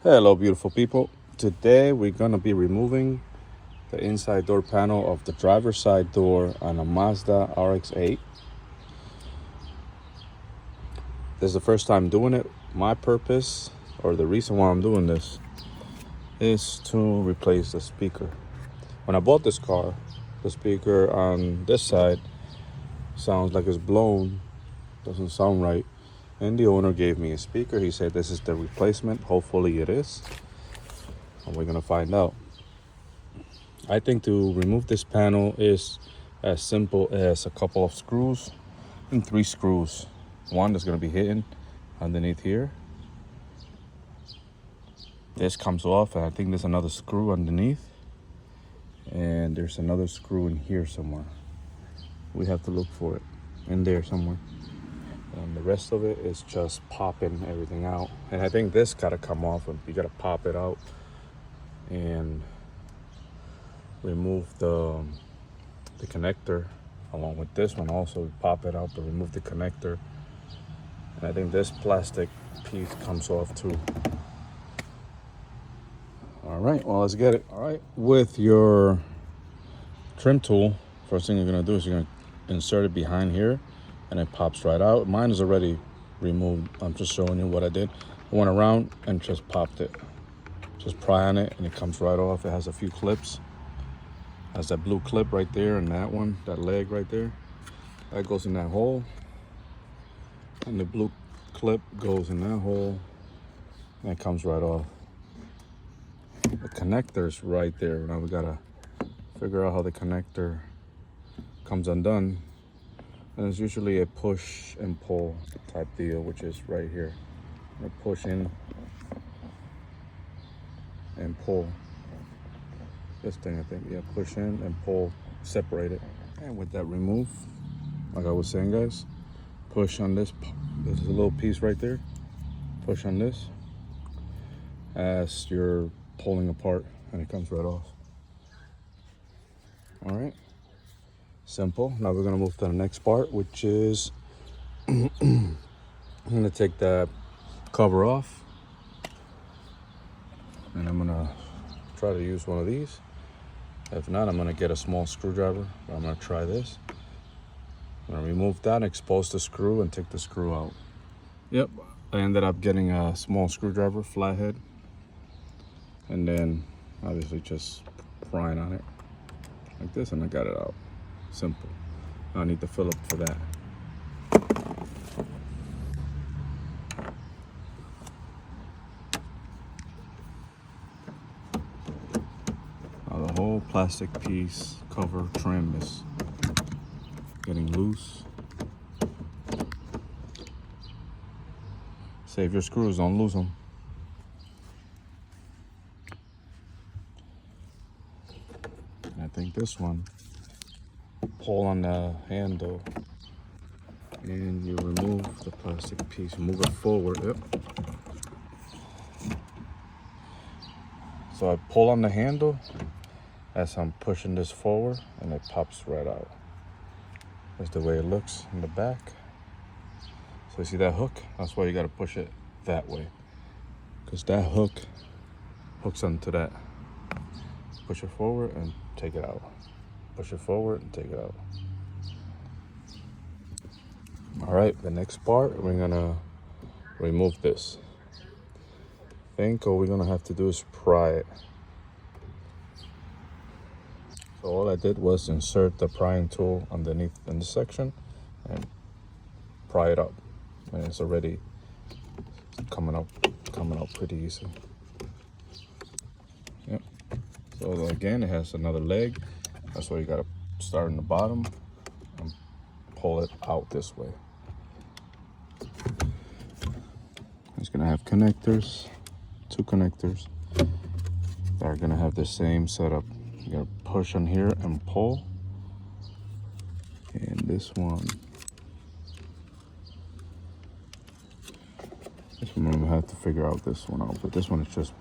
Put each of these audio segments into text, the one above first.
Hello, beautiful people. Today we're gonna be removing the inside door panel of the driver's side door on a Mazda RX-8. This is the first time doing it. My purpose, or the reason why I'm doing this, is to replace the speaker. When I bought this car, the speaker on this side sounds like it's blown, doesn't sound right. And the owner gave me a speaker. He said this is the replacement. Hopefully it is. And we're gonna find out. I think to remove this panel is as simple as a couple of screws and 3 screws. One that's gonna be hidden underneath here. This comes off, and I think there's another screw underneath. And there's another screw in here somewhere. We have to look for it in there somewhere. And the rest of it is just popping everything out. And I think this gotta come off, and you gotta pop it out and remove the connector along with this one. Also pop it out, but remove the connector. And I think this plastic piece comes off too. All right, well, let's get it. All right, with your trim tool, first thing you're gonna do is you're gonna insert it behind here, and it pops right out. Mine is already removed. I'm just showing you what I did. I went around and just popped it. Just pry on it and it comes right off. It has a few clips. It has that blue clip right there, and that one, that leg right there. That goes in that hole. And the blue clip goes in that hole, and it comes right off. The connector's right there. Now we gotta figure out how the connector comes undone. And it's usually a push and pull type deal, which is right here. I push in and pull. This thing, I think, yeah, push in and pull, separate it. And with that removed, like I was saying, guys, push on this. There's a little piece right there. Push on this as you're pulling apart, and it comes right off. All right. Simple. Now we're gonna move to the next part, which is I'm gonna take the cover off, and I'm gonna try to use one of these. If not, I'm gonna get a small screwdriver. I'm gonna try this. I'm gonna remove that, expose the screw, and take the screw out. Yep, I ended up getting a small screwdriver, flathead, and then obviously just prying on it like this, and I got it out. Simple. I need the Phillip for that. Now the whole plastic piece, cover, trim is getting loose. Save your screws, don't lose them. And I think this one, pull on the handle and you remove the plastic piece, move it forward. Yep. So I pull on the handle as I'm pushing this forward, and it pops right out. That's the way it looks in the back. So you see that hook? That's why you gotta push it that way, because that hook hooks onto that. Push it forward and take it out. Push it forward and take it out. All right, the next part, we're gonna remove this. I think all we're gonna have to do is pry it. So all I did was insert the prying tool underneath in this section and pry it up. And it's already coming out pretty easy. Yep. So again, it has another leg. That's why you gotta start in the bottom and pull it out this way. It's gonna have connectors, 2 connectors that are gonna have the same setup. You gotta push on here and pull. And this one I'm gonna have to figure out this one out, but this one is just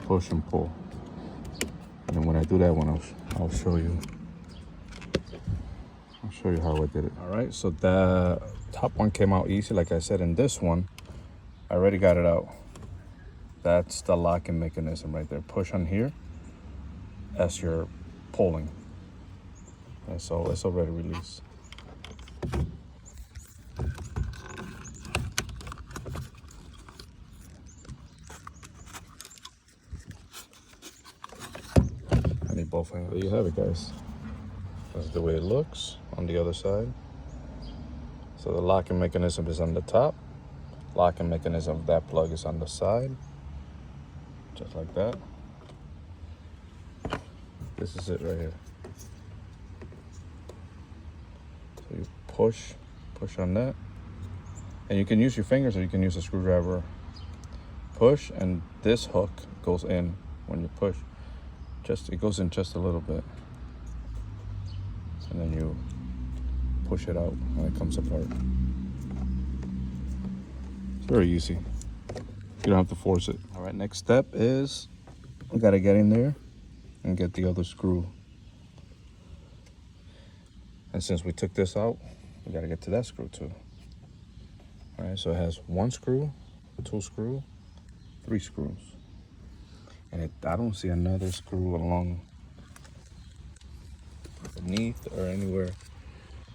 push and pull. And then when I do that one, I'll show you. I'll show you how I did it. All right, so the top one came out easy, like I said. In this one, I already got it out. That's the locking mechanism right there. Push on here as you're pulling. And so it's already released. I need both hands. There you have it, guys. That's the way it looks on the other side. So the locking mechanism is on the top. Locking mechanism of that plug is on the side. Just like that. This is it right here. So you push on that. And you can use your fingers or you can use a screwdriver. Push, and this hook goes in when you push. It goes in just a little bit. And then you push it out and it comes apart. It's very easy. You don't have to force it. All right, next step is we gotta get in there and get the other screw. And since we took this out, we gotta get to that screw too. All right, so it has 1 screw, 2 screw, 3 screws. And I don't see another screw along beneath or anywhere.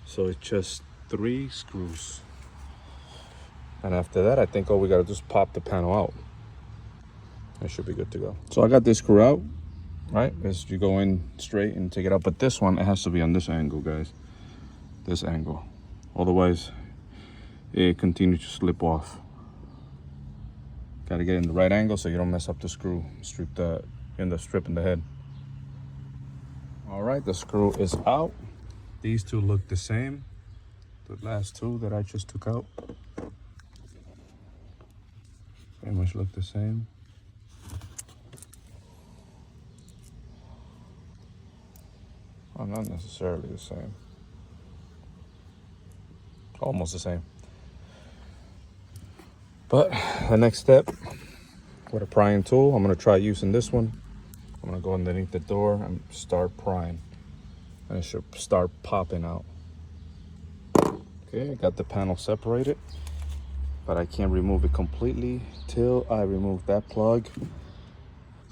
So it's just 3 screws. And after that, I think all we gotta do is pop the panel out. It should be good to go. So I got this screw out, right? As you go in straight and take it out. But this one, it has to be on this angle, guys. This angle. Otherwise, it continues to slip off. Gotta get in the right angle so you don't mess up the screw. Strip in the head. All right, the screw is out. These two look the same. The last 2 that I just took out pretty much look the same. Well, not necessarily the same. Almost the same. But the next step, with a prying tool, I'm gonna try using this one. I'm gonna go underneath the door and start prying. And it should start popping out. Okay, I got the panel separated, but I can't remove it completely till I remove that plug.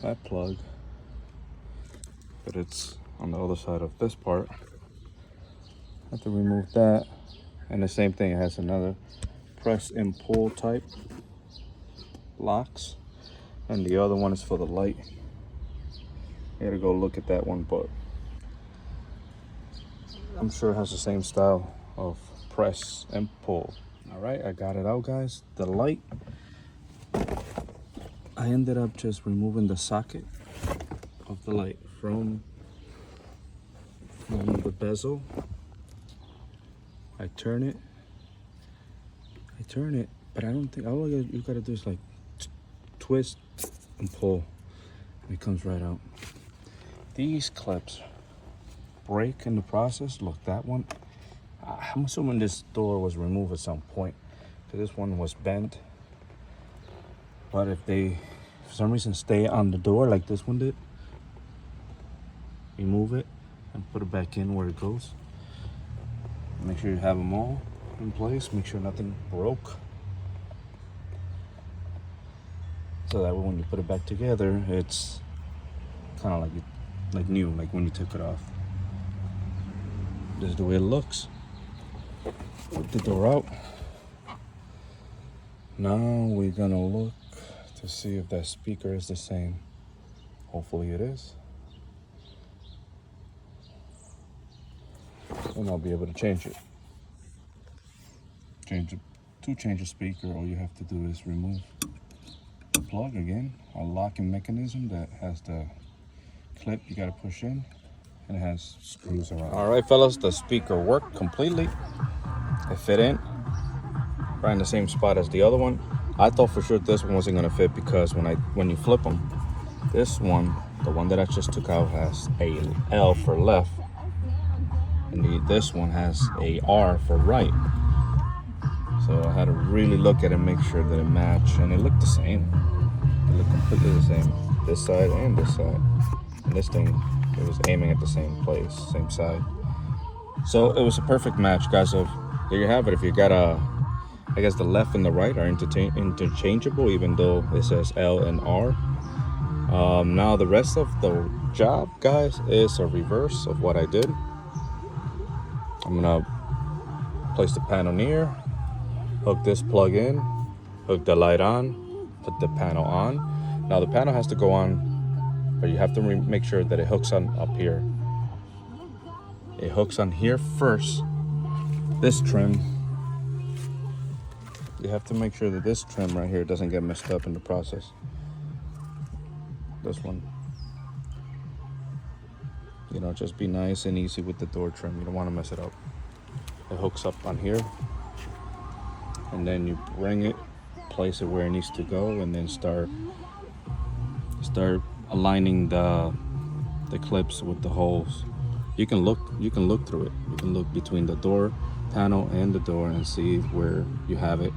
But it's on the other side of this part. I have to remove that. And the same thing, it has another press and pull type locks. And the other one is for the light. I gotta go look at that one, but I'm sure it has the same style of press and pull. All right, I got it out, guys. The light, I ended up just removing the socket of the light from the bezel. I turn it, but I don't think, all you gotta do is like twist and pull, and it comes right out. These clips break in the process. Look, that one, I'm assuming this door was removed at some point. So this one was bent. But if they, for some reason, stay on the door like this one did, remove it and put it back in where it goes. Make sure you have them all in place. Make sure nothing broke. So that way when you put it back together, it's kind of like new, like when you took it off. This is the way it looks. Put the door out. Now we're gonna look to see if that speaker is the same. Hopefully it is. And I'll be able to change it. To change a speaker, all you have to do is remove the plug again, a locking mechanism that has the clip you gotta push in, and it has screws around. All right, fellas, the speaker worked completely. It fit in right in the same spot as the other one. I thought for sure this one wasn't gonna fit because when you flip them, this one, the one that I just took out, has a L for left, and this one has a R for right. So I had to really look at it and make sure that it matched, and it looked the same. It looked completely the same, this side and this side. And this thing, it was aiming at the same place, same side. So it was a perfect match, guys. So there you have it. If you got a I guess the left and the right are interchangeable, even though it says L and R. Now the rest of the job, guys, is a reverse of what I did. I'm gonna place the panel near, hook this plug in, hook the light on, put the panel on. Now the panel has to go on, but you have to make sure that it hooks on up here. It hooks on here first. This trim, you have to make sure that this trim right here doesn't get messed up in the process. This one, you know, just be nice and easy with the door trim. You don't want to mess it up. It hooks up on here, and then you bring it, place it where it needs to go, and then start aligning the clips with the holes. You can look through it. You can look between the door panel and the door and see where you have it,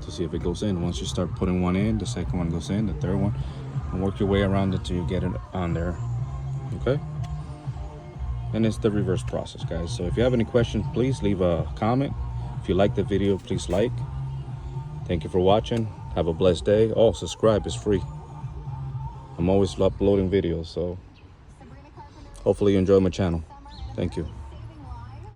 to see if it goes in. Once you start putting one in, the second one goes in, the third one, and work your way around it till you get it on there. Okay? And it's the reverse process, guys. So if you have any questions, please leave a comment. If you like the video, please like. Thank you for watching. Have a blessed day. Oh, subscribe, it's free. I'm always uploading videos, so hopefully you enjoy my channel. Thank you.